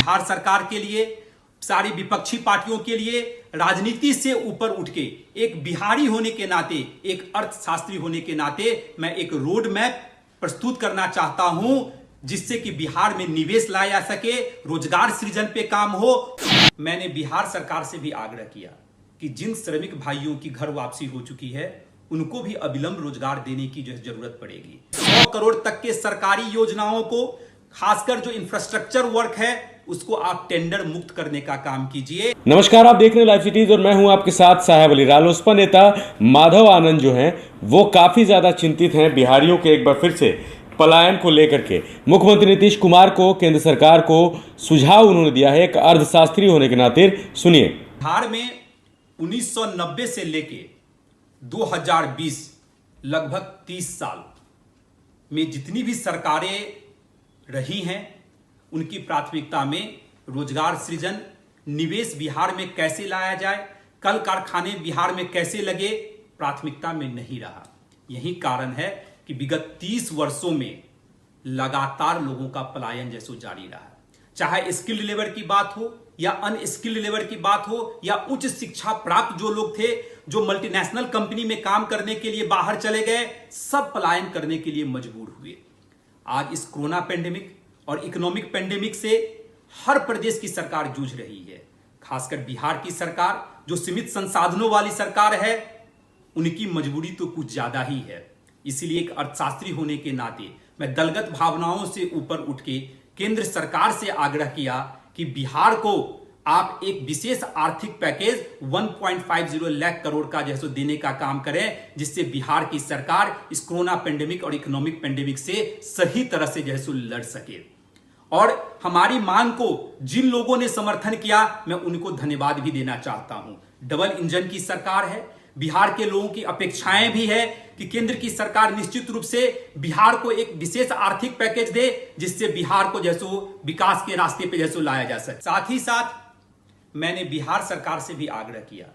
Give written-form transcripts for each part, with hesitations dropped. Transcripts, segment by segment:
बिहार सरकार के लिए, सारी विपक्षी पार्टियों के लिए, राजनीति से ऊपर उठ के एक बिहारी होने के नाते, एक अर्थशास्त्री होने के नाते मैं एक रोड मैप प्रस्तुत करना चाहता हूं जिससे कि बिहार में निवेश लाया जा सके, रोजगार सृजन पे काम हो। मैंने बिहार सरकार से भी आग्रह किया कि जिन श्रमिक भाइयों की घर वापसी हो चुकी है उनको भी अविलंब रोजगार देने की जो जरूरत पड़ेगी। 100 करोड़ तक के सरकारी योजनाओं को, खासकर जो इंफ्रास्ट्रक्चर वर्क है, उसको आप टेंडर मुक्त करने का काम कीजिए। नमस्कार, आप देख रहे हैं लाइव सिटीज और मैं हूं आपके साथ साहेब अली। रालोसपा नेता माधव आनंद जो हैं वो काफी ज्यादा चिंतित हैं बिहारियों के एक बार फिर से पलायन को लेकर के। मुख्यमंत्री नीतीश कुमार को, केंद्र सरकार को सुझाव उन्होंने दिया है एक अर्थशास्त्री होने के नाते। सुनिए। बिहार में 1990 से लेके 2020 लगभग 30 साल में जितनी भी सरकारें रही हैं उनकी प्राथमिकता में रोजगार सृजन, निवेश बिहार में कैसे लाया जाए, कल कारखाने बिहार में कैसे लगे, प्राथमिकता में नहीं रहा। यही कारण है कि विगत 30 वर्षों में लगातार लोगों का पलायन जैसो जारी रहा। चाहे स्किल्ड लेबर की बात हो या अनस्किल्ड लेबर की बात हो या उच्च शिक्षा प्राप्त जो लोग थे, जो मल्टीनेशनल कंपनी में काम करने के लिए बाहर चले गए, सब पलायन करने के लिए मजबूर हुए। आज इस कोरोना पेंडेमिक और इकोनॉमिक पेंडेमिक से हर प्रदेश की सरकार जूझ रही है। खासकर बिहार की सरकार जो सीमित संसाधनों वाली सरकार है, उनकी मजबूरी तो कुछ ज्यादा ही है। इसीलिए एक अर्थशास्त्री होने के नाते मैं दलगत भावनाओं से ऊपर उठ के केंद्र सरकार से आग्रह किया कि बिहार को आप एक विशेष आर्थिक पैकेज 1.50 लाख करोड़ का जैसे देने का काम करें, जिससे बिहार की सरकार इस कोरोना पेंडेमिक और इकोनॉमिक पेंडेमिक से सही तरह से जैसे लड़ सके। और हमारी मांग को जिन लोगों ने समर्थन किया, मैं उनको धन्यवाद भी देना चाहता हूं। डबल इंजन की सरकार है, बिहार के लोगों की अपेक्षाएं भी है कि केंद्र की सरकार निश्चित रूप से बिहार को एक विशेष आर्थिक पैकेज दे जिससे बिहार को जैसो विकास के रास्ते पे जैसो लाया जा सके। साथ ही साथ मैंने बिहार सरकार से भी आग्रह किया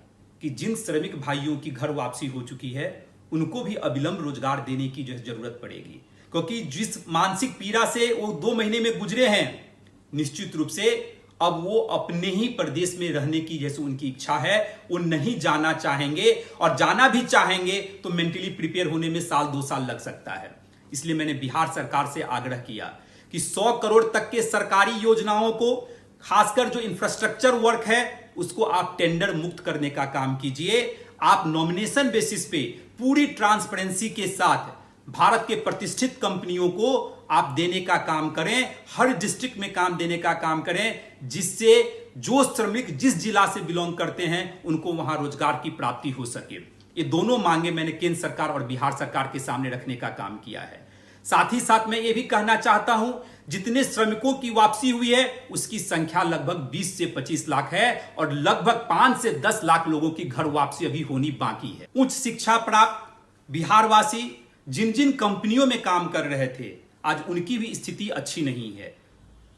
कि जिन श्रमिक भाइयों की घर वापसी हो चुकी है उनको भी अविलंब रोजगार देने की जो जरूरत पड़ेगी, क्योंकि जिस मानसिक पीड़ा से वो 2 महीने में गुजरे हैं, निश्चित रूप से अब वो अपने ही प्रदेश में रहने की जैसे उनकी इच्छा है, वो नहीं जाना चाहेंगे, और जाना भी चाहेंगे तो मेंटली प्रिपेयर होने में 1-2 साल लग सकता है। इसलिए मैंने बिहार सरकार से आग्रह किया कि 100 करोड़ तक के सरकारी योजनाओं को, खासकर जो इंफ्रास्ट्रक्चर वर्क है, उसको आप टेंडर मुक्त करने का काम कीजिए। आप नॉमिनेशन बेसिस पे पूरी ट्रांसपेरेंसी के साथ भारत के प्रतिष्ठित कंपनियों को आप देने का काम करें, हर डिस्ट्रिक्ट में काम देने का काम करें, जिससे जो श्रमिक जिस जिला से बिलोंग करते हैं उनको वहां रोजगार की प्राप्ति हो सके। ये दोनों मांगे मैंने केंद्र सरकार और बिहार सरकार के सामने रखने का काम किया है। साथ ही साथ मैं ये भी कहना चाहता हूं, जितने श्रमिकों की वापसी हुई है उसकी संख्या लगभग 20 से 25 लाख है और लगभग 5 से 10 लाख लोगों की घर वापसी अभी होनी बाकी है। उच्च शिक्षा प्राप्त बिहारवासी जिन जिन कंपनियों में काम कर रहे थे, आज उनकी भी स्थिति अच्छी नहीं है।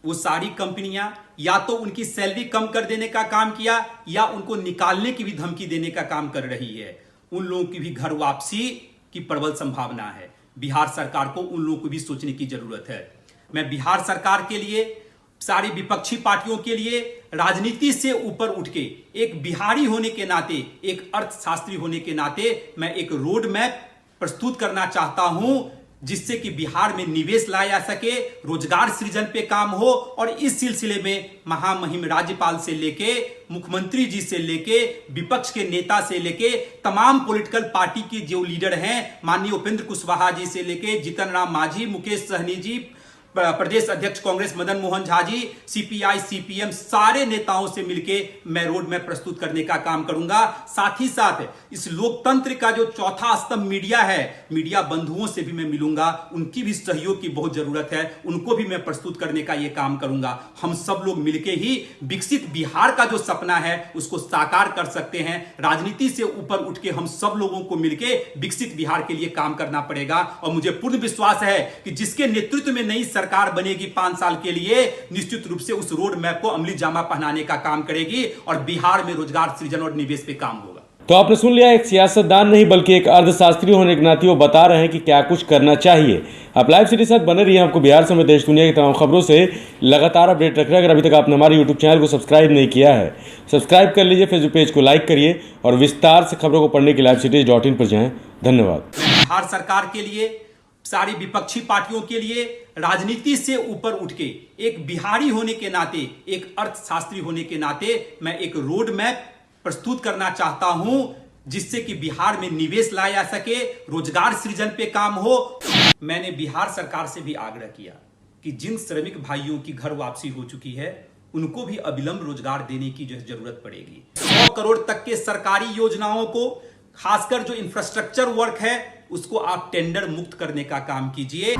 वो सारी कंपनियां या तो उनकी सैलरी कम कर देने का काम किया या उनको निकालने की भी धमकी देने का काम कर रही है। उन लोगों की भी घर वापसी की प्रबल संभावना है। बिहार सरकार को उन लोगों को भी सोचने की जरूरत है। मैं बिहार सरकार के लिए, सारी विपक्षी पार्टियों के लिए, राजनीति से ऊपर उठ के एक बिहारी होने के नाते, एक अर्थशास्त्री होने के नाते मैं एक रोड मैप प्रस्तुत करना चाहता हूं जिससे कि बिहार में निवेश लाया जा सके, रोजगार सृजन पे काम हो। और इस सिलसिले में महामहिम राज्यपाल से लेके मुख्यमंत्री जी से लेके विपक्ष के नेता से लेके तमाम पॉलिटिकल पार्टी के जो लीडर हैं, माननीय उपेंद्र कुशवाहा जी से लेके जीतन राम मांझी, मुकेश सहनी जी, प्रदेश अध्यक्ष कांग्रेस मदन मोहन झा जी, सीपीआई सीपीएम, सारे नेताओं से मिलके मैं रोड मैप प्रस्तुत करने का काम करूंगा। साथ ही साथ इस लोकतंत्र का जो चौथा स्तंभ मीडिया है, मीडिया बंधुओं से भी मैं मिलूंगा, उनकी भी सहयोग की बहुत जरूरत है, उनको भी मैं प्रस्तुत करने का ये काम करूंगा। हम सब लोग मिलके ही विकसित बिहार का जो सपना है उसको साकार कर सकते हैं। राजनीति से ऊपर उठ के हम सब लोगों को मिलके विकसित बिहार के लिए काम करना पड़ेगा। और मुझे पूर्ण विश्वास है कि जिसके नेतृत्व में नई सरकार बनेगी 5 साल के लिए, निश्चित रूप से उस रोड मैप को अमली जामा पहनाने का काम करेगी और बिहार में रोजगार सृजन और निवेश पे काम होगा। तो आपने सुन लिया, एक सियासतदान नहीं बल्कि एक अर्थशास्त्री होने के नाते वो बता रहे हैं कि क्या कुछ करना चाहिए। आप लाइव सिटी साथ बने रहिए, आपको बिहार समेत देश दुनिया की तमाम खबरों से लगातार अपडेट रख रहे हैं। अगर अभी तक आपने हमारे यूट्यूब चैनल को सब्सक्राइब नहीं किया है, सब्सक्राइब कर लीजिए, फेसबुक पेज को लाइक करिए और विस्तार से खबरों को पढ़ने के लिए livecities.in पर जाएं। धन्यवाद। बिहार सरकार के लिए, सारी विपक्षी पार्टियों के लिए, राजनीति से ऊपर उठ के एक बिहारी होने के नाते, एक अर्थशास्त्री होने के नाते मैं एक रोड मैप प्रस्तुत करना चाहता हूं, जिससे कि बिहार में निवेश लाया जा सके, रोजगार सृजन पे काम हो। मैंने बिहार सरकार से भी आग्रह किया कि जिन श्रमिक भाइयों की घर वापसी हो चुकी है, उनको भी अविलंब रोजगार देने की जो जरूरत पड़ेगी। 100 करोड़ तक के सरकारी योजनाओं को, खासकर जो इंफ्रास्ट्रक्चर वर्क है, उसको आप टेंडर मुक्त करने का काम कीजिए।